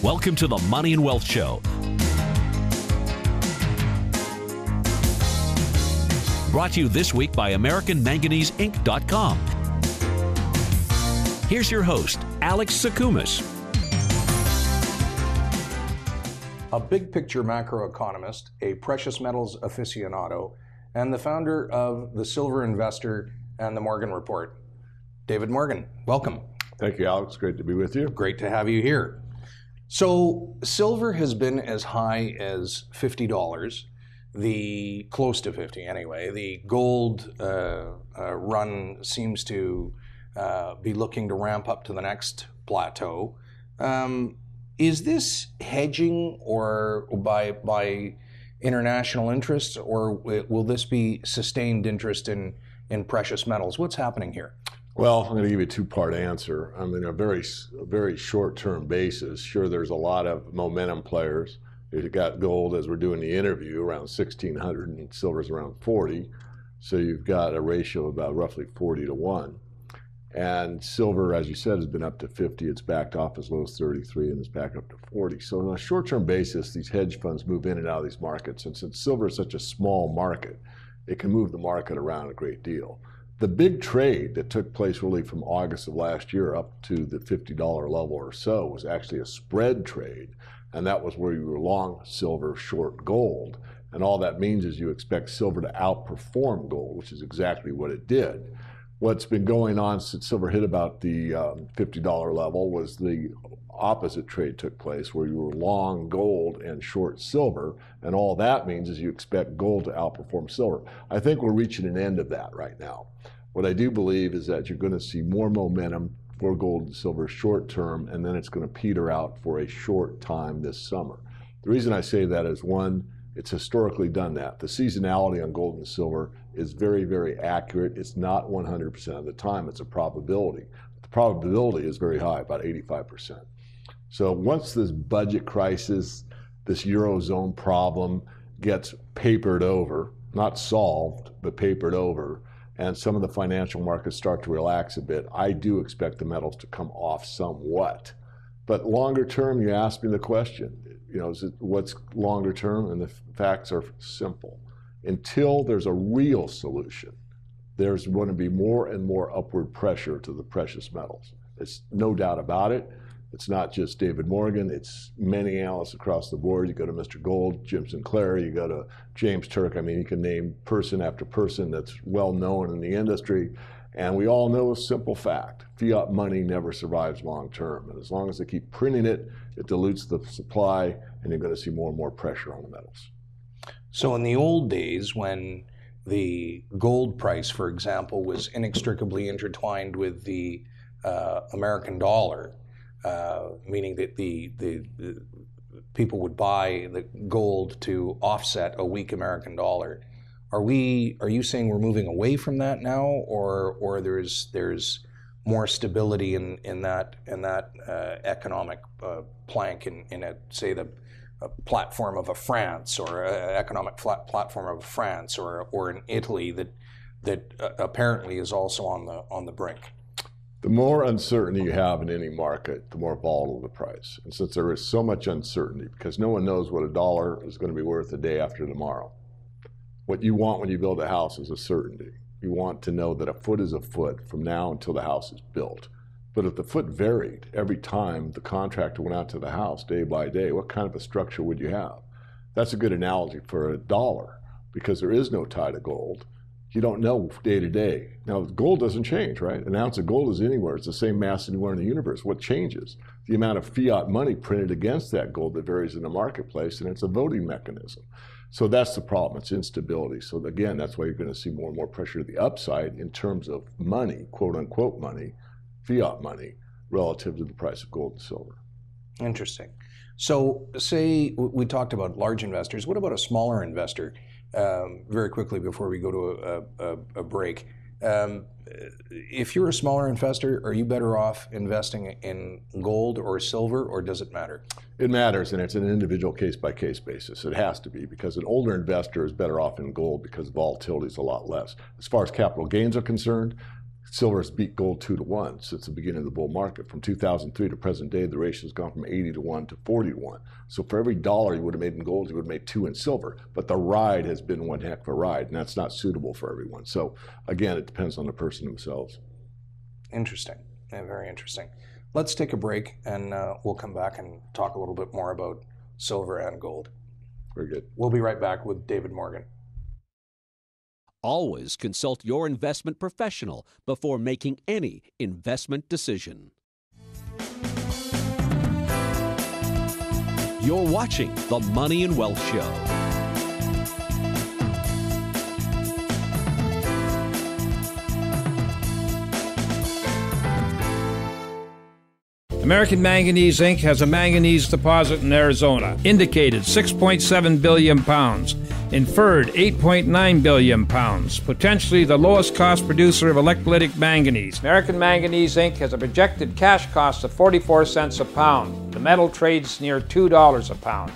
Welcome to the Money and Wealth Show. Brought to you this week by AmericanManganeseInc.com. Here's your host, Alex Sakumas. A big picture macroeconomist, a precious metals aficionado, and the founder of The Silver Investor and the Morgan Report. David Morgan, welcome. Thank you, Alex. Great to be with you. Great to have you here. So silver has been as high as $50, close to 50 anyway. The gold run seems to be looking to ramp up to the next plateau. Is this hedging or by international interests, or will this be sustained interest in precious metals? What's happening here? Well, I'm going to give you a two-part answer. I mean, a very short-term basis. Sure, there's a lot of momentum players. You've got gold, as we're doing the interview, around 1,600, and silver's around 40. So you've got a ratio of about roughly 40 to 1. And silver, as you said, has been up to 50. It's backed off as low as 33, and it's back up to 40. So on a short-term basis, these hedge funds move in and out of these markets. And since silver is such a small market, it can move the market around a great deal. The big trade that took place really from August of last year up to the $50 level or so was actually a spread trade, and that was where you were long silver, short gold. And all that means is you expect silver to outperform gold, which is exactly what it did. What's been going on since silver hit about the $50 level was the opposite trade took place, where you were long gold and short silver, and all that means is you expect gold to outperform silver. I think we're reaching an end of that right now. What I do believe is that you're going to see more momentum for gold and silver short term, and then it's going to peter out for a short time this summer. The reason I say that is, one, it's historically done that. The seasonality on gold and silver is very, very accurate. It's not 100% of the time. It's a probability. The probability is very high, about 85%. So once this budget crisis, this Eurozone problem gets papered over, not solved, but papered over, and some of the financial markets start to relax a bit, I do expect the metals to come off somewhat. But longer term, you asked me the question, what's longer term? And the facts are simple. Until there's a real solution, there's going to be more and more upward pressure to the precious metals. It's no doubt about it. It's not just David Morgan, it's many analysts across the board. You go to Mr. Gold, Jim Sinclair, you go to James Turk. I mean, you can name person after person that's well known in the industry. And we all know a simple fact: fiat money never survives long term. And as long as they keep printing it, it dilutes the supply, and you're going to see more and more pressure on the metals. So in the old days, when the gold price, for example, was inextricably intertwined with the American dollar, meaning that the people would buy the gold to offset a weak American dollar. Are you saying we're moving away from that now, or there's more stability in that economic plank in say the platform of a France, or economic platform of France, or in Italy that apparently is also on the brink? The more uncertainty you have in any market, the more volatile the price. And since there is so much uncertainty, because no one knows what a dollar is going to be worth the day after tomorrow, what you want when you build a house is a certainty. You want to know that a foot is a foot from now until the house is built. But if the foot varied every time the contractor went out to the house day by day, what kind of a structure would you have? That's a good analogy for a dollar, because there is no tie to gold. You don't know day to day. Now, gold doesn't change, right? An ounce of gold is anywhere. It's the same mass anywhere in the universe. What changes? The amount of fiat money printed against that gold that varies in the marketplace, and it's a voting mechanism. So that's the problem. It's instability. So again, that's why you're going to see more and more pressure to the upside in terms of money, quote unquote money, fiat money, relative to the price of gold and silver. Interesting. So say we talked about large investors. What about a smaller investor? Very quickly before we go to a break. If you're a smaller investor, are you better off investing in gold or silver, or does it matter? It matters, and it's an individual case-by-case basis. It has to be, because an older investor is better off in gold because volatility is a lot less. As far as capital gains are concerned, Silver has beat gold 2-to-1 since the beginning of the bull market. From 2003 to present day, the ratio has gone from 80-to-1 to 40-to-1. So for every dollar you would have made in gold, you would have made 2 in silver. But the ride has been one heck of a ride, and that's not suitable for everyone. So again, it depends on the person themselves. Interesting. Yeah, very interesting. Let's take a break, and we'll come back and talk a little bit more about silver and gold. Very good. We'll be right back with David Morgan. Always consult your investment professional before making any investment decision. You're watching The Money and Wealth Show. American Manganese Inc. has a manganese deposit in Arizona. Indicated 6.7 billion pounds. Inferred 8.9 billion pounds. Potentially the lowest cost producer of electrolytic manganese. American Manganese Inc. has a projected cash cost of 44 cents a pound. The metal trades near $2 a pound.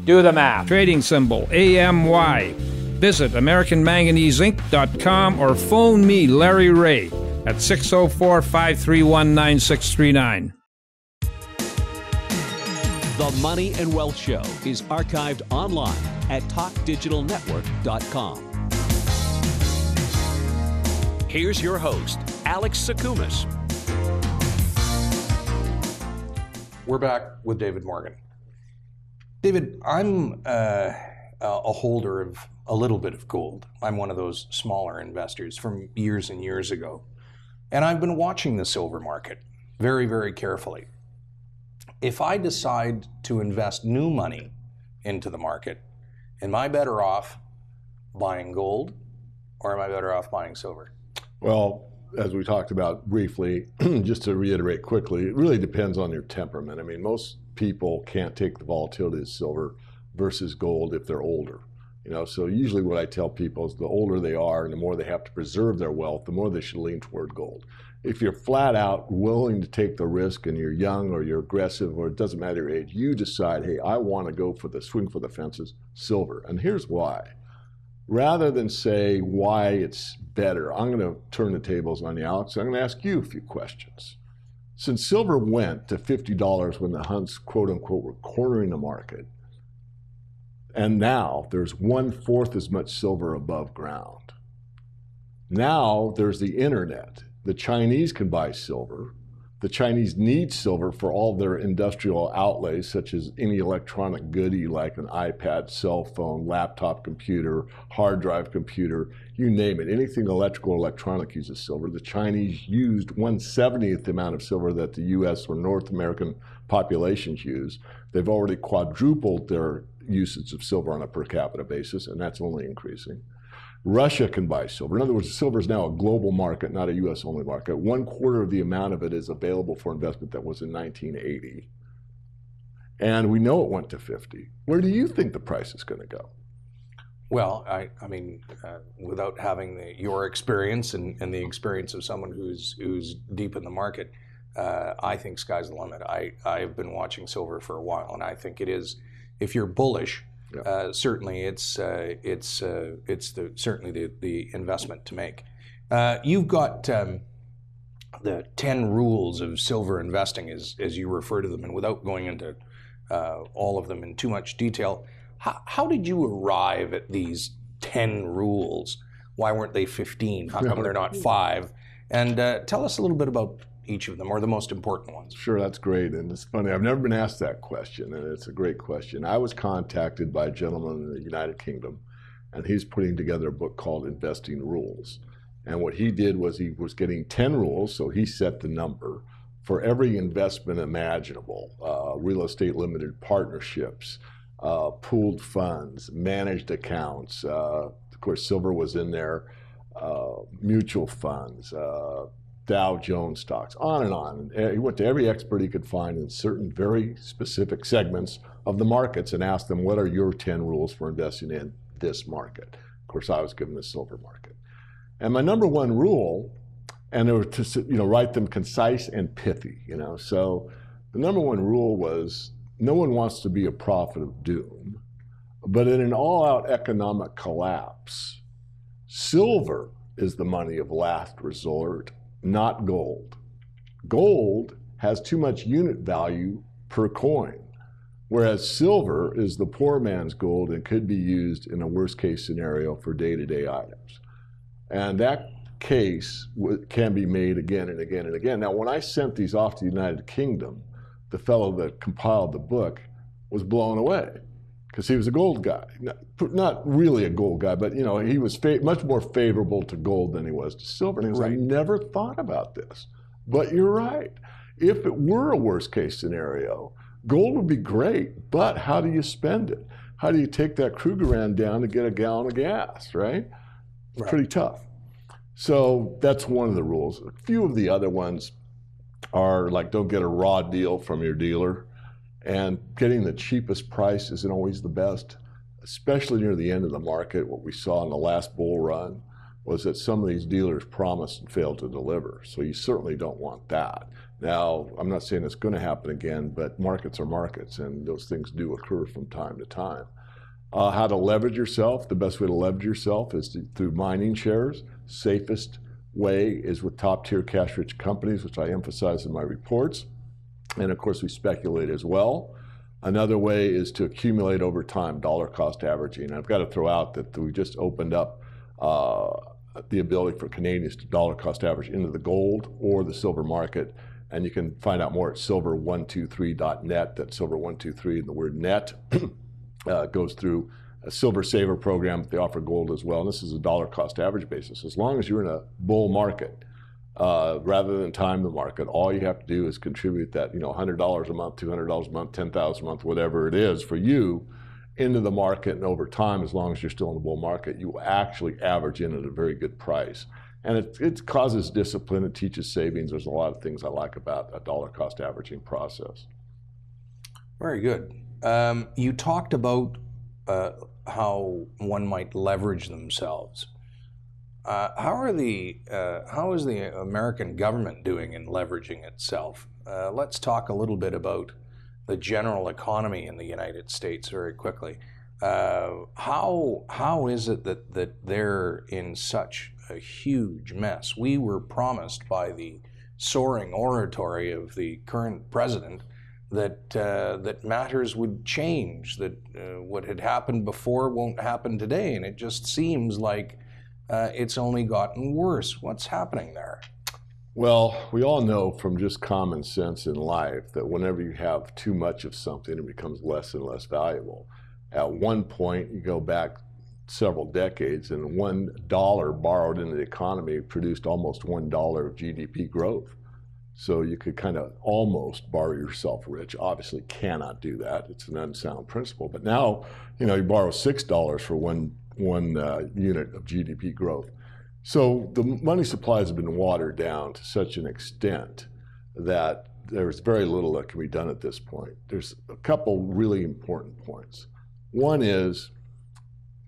Do the math. Trading symbol AMY. Visit AmericanManganeseInc.com or phone me, Larry Ray, at 604-531-9639. The Money and Wealth Show is archived online at TalkDigitalNetwork.com. Here's your host, Alex Sakumas. We're back with David Morgan. David, I'm a holder of a little bit of gold. I'm one of those smaller investors from years and years ago. And I've been watching the silver market very, very carefully. If I decide to invest new money into the market, am I better off buying gold or am I better off buying silver? Well, as we talked about briefly, just to reiterate quickly, it really depends on your temperament. I mean, most people can't take the volatility of silver versus gold if they're older. So usually what I tell people is the older they are and the more they have to preserve their wealth, the more they should lean toward gold. If you're flat out willing to take the risk and you're young or you're aggressive or it doesn't matter your age, you decide, hey, I want to go for the swing for the fences, silver. And here's why. Rather than say why it's better, I'm going to turn the tables on you, Alex. I'm going to ask you a few questions. Since silver went to $50 when the Hunts, quote unquote, were cornering the market, and now there's 1/4 as much silver above ground. Now there's the internet. The Chinese can buy silver. The Chinese need silver for all their industrial outlays, such as any electronic goodie like an iPad, cell phone, laptop computer, hard drive computer, you name it. Anything electrical or electronic uses silver. The Chinese used 1/70th the amount of silver that the US or North American populations use. They've already quadrupled their usage of silver on a per capita basis, and that's only increasing. Russia can buy silver. In other words, silver is now a global market, not a US only market. 1/4 of the amount of it is available for investment that was in 1980. And we know it went to 50. Where do you think the price is going to go? Well, I mean, without having your experience and the experience of someone who's deep in the market, I think sky's the limit. I've been watching silver for a while, and I think it is, if you're bullish, certainly it's certainly the investment to make. You've got the 10 rules of silver investing, as you refer to them, and without going into all of them in too much detail, how did you arrive at these 10 rules? Why weren't they 15? How come they're not 5? And tell us a little bit about each of them, or the most important ones. Sure, that's great. And it's funny, I've never been asked that question, and it's a great question. I was contacted by a gentleman in the United Kingdom, and he's putting together a book called Investing Rules. And what he did was he was getting 10 rules, so he set the number for every investment imaginable, real estate limited partnerships, pooled funds, managed accounts, of course silver was in there, mutual funds, Dow Jones stocks, on and on. And he went to every expert he could find in certain very specific segments of the markets and asked them, what are your 10 rules for investing in this market? Of course, I was given the silver market. And my number one rule, and they were to write them concise and pithy, So the number one rule was, no one wants to be a prophet of doom, but in an all-out economic collapse, silver is the money of last resort, not gold. Gold has too much unit value per coin, whereas silver is the poor man's gold and could be used in a worst case scenario for day-to-day items. And that case can be made again and again and again. Now, when I sent these off to the United Kingdom, the fellow that compiled the book was blown away because he was a gold guy. Not really a gold guy, but he was much more favorable to gold than he was to silver. And he was like, I never thought about this. But you're right. If it were a worst case scenario, gold would be great, but how do you spend it? How do you take that Krugerrand down to get a gallon of gas, right? It's pretty tough. So that's one of the rules. A few of the other ones are like, don't get a raw deal from your dealer. And getting the cheapest price isn't always the best, especially near the end of the market. What we saw in the last bull run was that some of these dealers promised and failed to deliver. So you certainly don't want that. Now, I'm not saying it's going to happen again, but markets are markets, and those things do occur from time to time. How to leverage yourself. The best way to leverage yourself is through mining shares. Safest way is with top-tier cash-rich companies, which I emphasize in my reports. And of course, we speculate as well. Another way is to accumulate over time, dollar cost averaging. I've got to throw out that we just opened up the ability for Canadians to dollar cost average into the gold or the silver market. And you can find out more at silver123.net. That's silver123, and the word net goes through a Silver Saver program. They offer gold as well. And this is a dollar cost average basis. As long as you're in a bull market, rather than time the market, all you have to do is contribute that, $100 a month, $200 a month, $10,000 a month, whatever it is for you, into the market. And over time, as long as you're still in the bull market, you will actually average in at a very good price. And it causes discipline, it teaches savings. There's a lot of things I like about a dollar cost averaging process. Very good. You talked about how one might leverage themselves. How is the American government doing in leveraging itself? Let's talk a little bit about the general economy in the United States very quickly. How is it that they're in such a huge mess? We were promised by the soaring oratory of the current president that matters would change, that what had happened before won't happen today, and it just seems like it's only gotten worse. What's happening there? Well, we all know from just common sense in life that whenever you have too much of something, it becomes less and less valuable. At one point, you go back several decades, and $1 borrowed into the economy produced almost $1 of GDP growth. So you could kind of almost borrow yourself rich. Obviously cannot do that. It's an unsound principle. But now, you borrow $6 for one unit of GDP growth. So the money supplies have been watered down to such an extent that there's very little that can be done at this point. There's a couple really important points. One is,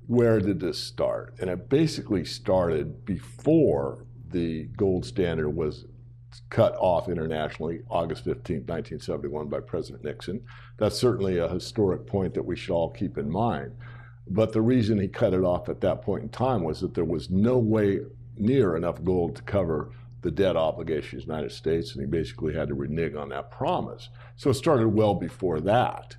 where did this start? And it basically started before the gold standard was cut off internationally, August 15, 1971, by President Nixon. That's certainly a historic point that we should all keep in mind. But the reason he cut it off at that point in time was that there was no way near enough gold to cover the debt obligations of the United States, and he basically had to renege on that promise. So it started well before that.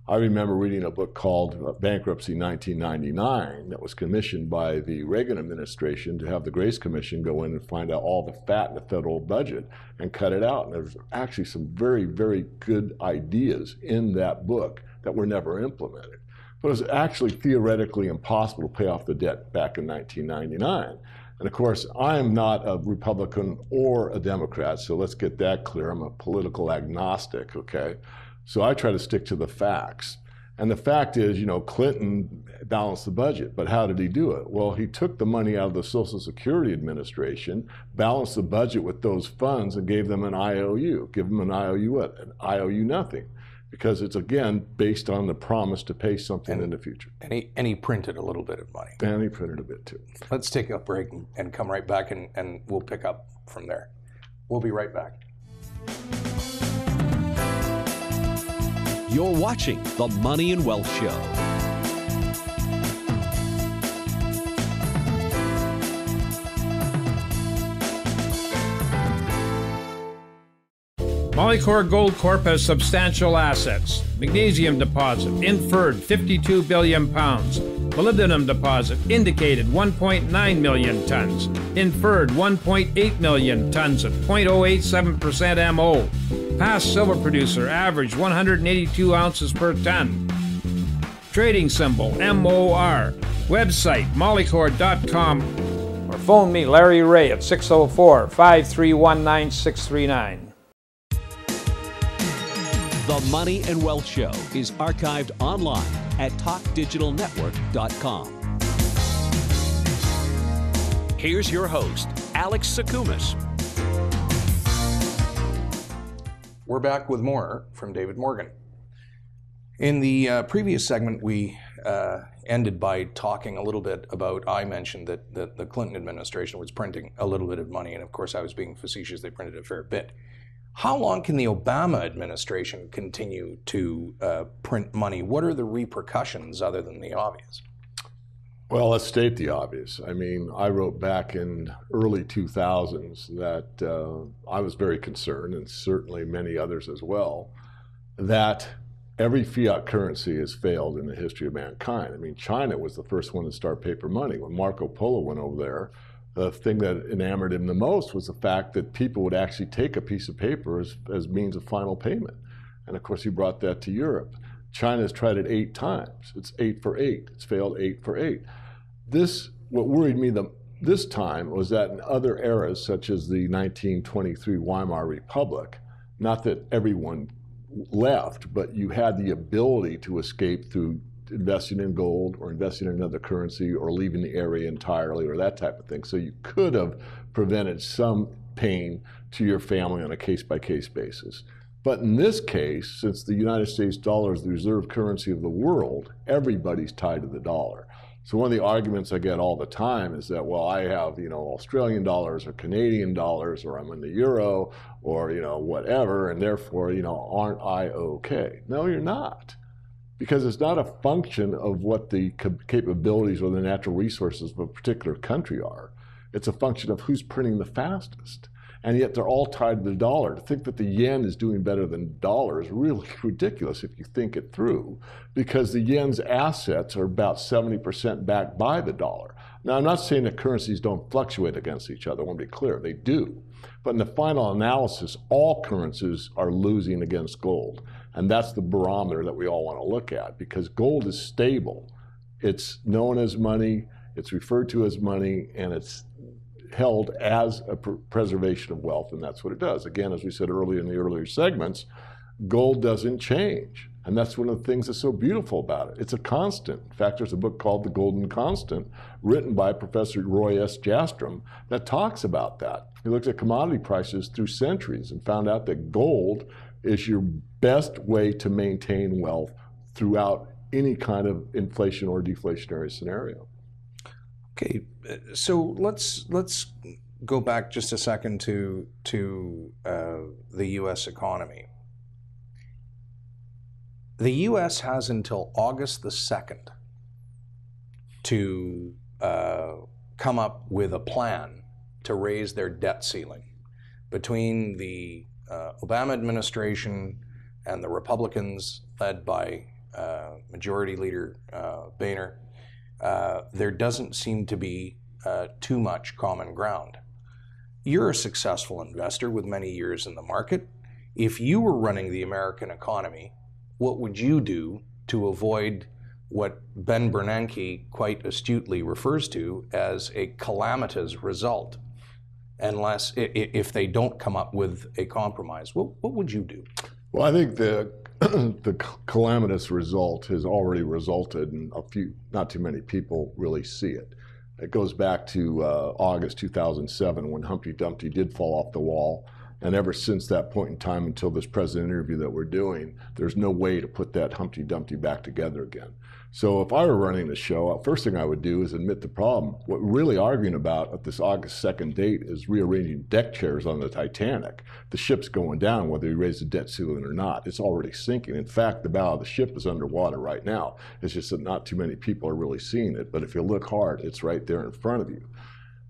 I remember reading a book called Bankruptcy 1999 that was commissioned by the Reagan administration to have the Grace Commission go in and find out all the fat in the federal budget and cut it out. And there's actually some very, very good ideas in that book that were never implemented. But it was actually theoretically impossible to pay off the debt back in 1999. And of course, I am not a Republican or a Democrat, so let's get that clear. I'm a political agnostic, okay? So I try to stick to the facts. And the fact is, Clinton balanced the budget, but how did he do it? Well, he took the money out of the Social Security Administration, balanced the budget with those funds, and gave them an IOU. Give them an IOU what? An IOU nothing. Because it's, again, based on the promise to pay something in the future. And he printed a little bit of money. And he printed a bit, too. Let's take a break and come right back, and we'll pick up from there. We'll be right back. You're watching The Money and Wealth Show. Molycorp Gold Corp has substantial assets. Magnesium deposit, inferred 52 billion pounds. Molybdenum deposit, indicated 1.9 million tons. Inferred 1.8 million tons at 0.087% MO. Past silver producer, average 182 ounces per ton. Trading symbol, MOR. Website, molycorp.com. Or phone me, Larry Ray, at 604-531-9639. The Money and Wealth Show is archived online at talkdigitalnetwork.com. Here's your host, Alex Sakumas. We're back with more from David Morgan. In the previous segment, we ended by talking a little bit about, I mentioned that the Clinton administration was printing a little bit of money, and of course I was being facetious, they printed a fair bit. How long can the Obama administration continue to print money? What are the repercussions other than the obvious? Well, let's state the obvious. I mean, I wrote back in early 2000s that I was very concerned, and certainly many others as well, that every fiat currency has failed in the history of mankind. I mean, China was the first one to start paper money. When Marco Polo went over there, the thing that enamored him the most was the fact that people would actually take a piece of paper as means of final payment. And of course, he brought that to Europe. China has tried it 8 times. It's 8 for 8. It's failed 8 for 8. What worried me this time was that in other eras, such as the 1923 Weimar Republic, not that everyone left, but you had the ability to escape through investing in gold or investing in another currency or leaving the area entirely or that type of thing. So you could have prevented some pain to your family on a case-by-case basis. But in this case, since the United States dollar is the reserve currency of the world, everybody's tied to the dollar. So one of the arguments I get all the time is that, well, I have, Australian dollars or Canadian dollars, or I'm in the euro, or, whatever, and therefore, aren't I okay? No, you're not. Because it's not a function of what the capabilities or the natural resources of a particular country are. It's a function of who's printing the fastest. And yet they're all tied to the dollar. To think that the yen is doing better than the dollar is really ridiculous if you think it through, because the yen's assets are about 70% backed by the dollar. Now, I'm not saying that currencies don't fluctuate against each other. I want to be clear, they do. But in the final analysis, all currencies are losing against gold. And that's the barometer that we all want to look at, because gold is stable. It's known as money, it's referred to as money, and it's held as a preservation of wealth, and that's what it does. Again, as we said earlier in the earlier segments, gold doesn't change. And that's one of the things that's so beautiful about it. It's a constant. In fact, there's a book called The Golden Constant, written by Professor Roy S. Jastrom, that talks about that. He looked at commodity prices through centuries and found out that gold is your best way to maintain wealth throughout any kind of inflation or deflationary scenario. Okay, so let's go back just a second to the U.S. economy. The U.S. has until August the 2nd to come up with a plan to raise their debt ceiling. Between the Obama administration and the Republicans led by Majority Leader Boehner, there doesn't seem to be too much common ground. You're a successful investor with many years in the market. If you were running the American economy, what would you do to avoid what Ben Bernanke quite astutely refers to as a calamitous result? Unless, if they don't come up with a compromise, what would you do? Well, I think the calamitous result has already resulted, and not too many people really see it. It goes back to August 2007 when Humpty Dumpty did fall off the wall. And ever since that point in time until this president interview that we're doing, there's no way to put that Humpty Dumpty back together again. So if I were running the show, first thing I would do is admit the problem. What we're really arguing about at this August 2nd date is rearranging deck chairs on the Titanic. The ship's going down whether you raise the debt ceiling or not. It's already sinking. In fact, the bow of the ship is underwater right now. It's just that not too many people are really seeing it. But if you look hard, it's right there in front of you.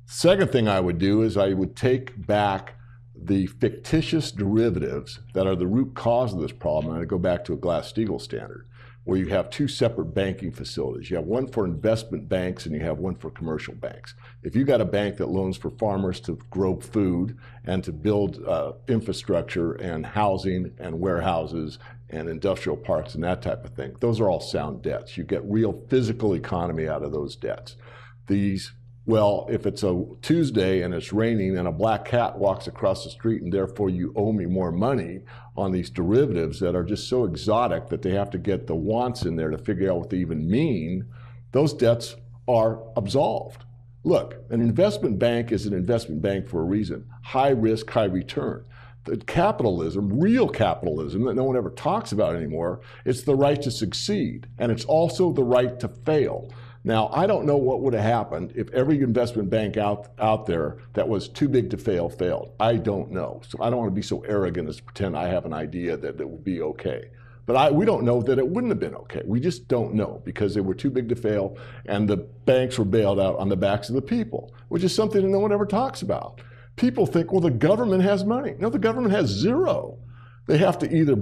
Second thing I would do is I would take back the fictitious derivatives that are the root cause of this problem, and I go back to a Glass-Steagall standard, where you have two separate banking facilities. You have one for investment banks and you have one for commercial banks. If you got a bank that loans for farmers to grow food and to build infrastructure and housing and warehouses and industrial parks and that type of thing, those are all sound debts. You get real physical economy out of those debts. Well, if it's a Tuesday and it's raining and a black cat walks across the street and therefore you owe me more money on these derivatives that are just so exotic that they have to get the wants in there to figure out what they even mean, those debts are absolved. Look, an investment bank is an investment bank for a reason. High risk, high return. The capitalism, real capitalism that no one ever talks about anymore, it's the right to succeed, and it's also the right to fail. Now, I don't know what would have happened if every investment bank out there that was too big to fail failed. I don't know. So I don't want to be so arrogant as to pretend I have an idea that it would be okay. But we don't know that it wouldn't have been okay. We just don't know because they were too big to fail and the banks were bailed out on the backs of the people, which is something that no one ever talks about. People think, well, the government has money. No, the government has zero. They have to either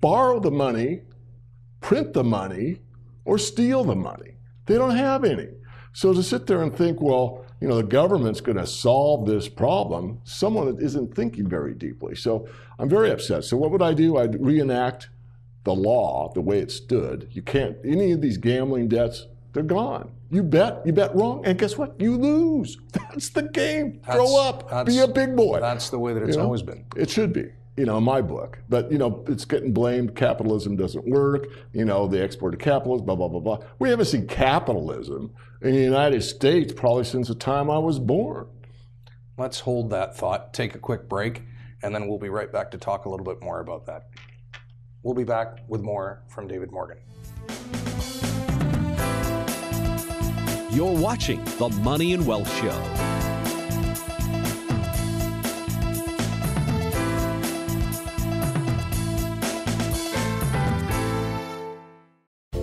borrow the money, print the money, or steal the money. They don't have any. So to sit there and think, well, the government's going to solve this problem, someone isn't thinking very deeply. So I'm very upset. So what would I do? I'd reenact the law the way it stood. You can't, any of these gambling debts, they're gone. You bet wrong, and guess what? You lose. That's the game. Grow up, be a big boy. That's the way that it's always been. It should be. In my book. But, it's getting blamed. Capitalism doesn't work. The export of capitalism, blah, blah, blah, blah. We haven't seen capitalism in the United States probably since the time I was born. Let's hold that thought, take a quick break, and then we'll be right back to talk a little bit more about that. We'll be back with more from David Morgan. You're watching The Money and Wealth Show.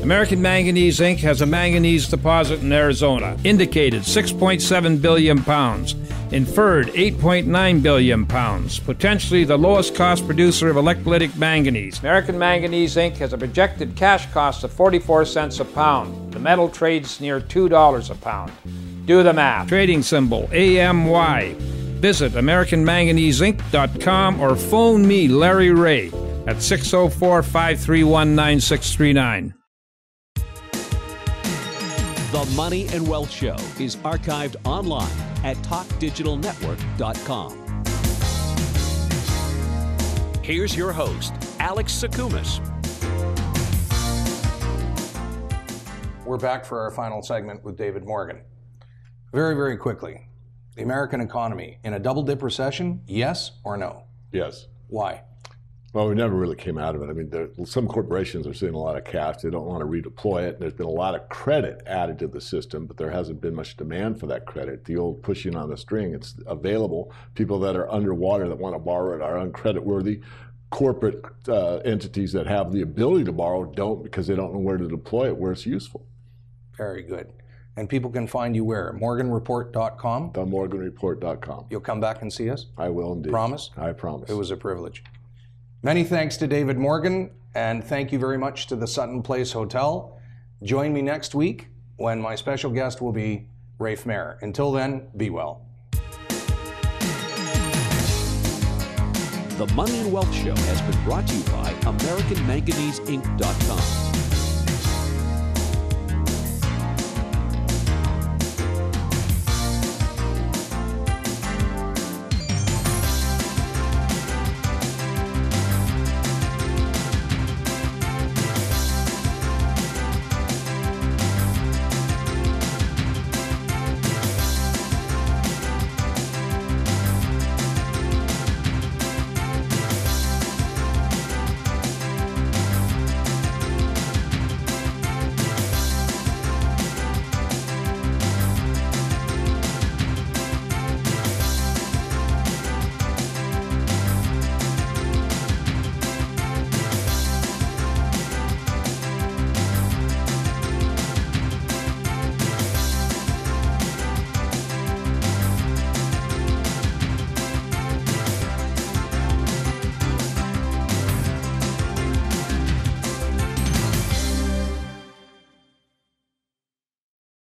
American Manganese, Inc. has a manganese deposit in Arizona. Indicated 6.7 billion pounds. Inferred 8.9 billion pounds. Potentially the lowest cost producer of electrolytic manganese. American Manganese, Inc. has a projected cash cost of 44 cents a pound. The metal trades near $2 a pound. Do the math. Trading symbol AMY. Visit AmericanManganeseInc.com or phone me, Larry Ray, at 604-531-9639. The Money and Wealth Show is archived online at TalkDigitalNetwork.com. Here's your host, Alex Sakumas. We're back for our final segment with David Morgan. Very, very quickly, the American economy in a double-dip recession, yes or no? Yes. Why? Well, we never really came out of it. I mean, some corporations are seeing a lot of cash. They don't want to redeploy it. And there's been a lot of credit added to the system, but there hasn't been much demand for that credit. The old pushing on the string, it's available. People that are underwater that want to borrow it are uncreditworthy. Corporate entities that have the ability to borrow don't because they don't know where to deploy it, where it's useful. Very good. And people can find you where? Morganreport.com? TheMorganReport.com. You'll come back and see us? I will indeed. Promise? I promise. It was a privilege. Many thanks to David Morgan, and thank you very much to the Sutton Place Hotel. Join me next week when my special guest will be Rafe Mayer. Until then, be well. The Money and Wealth Show has been brought to you by AmericanManganeseInc.com.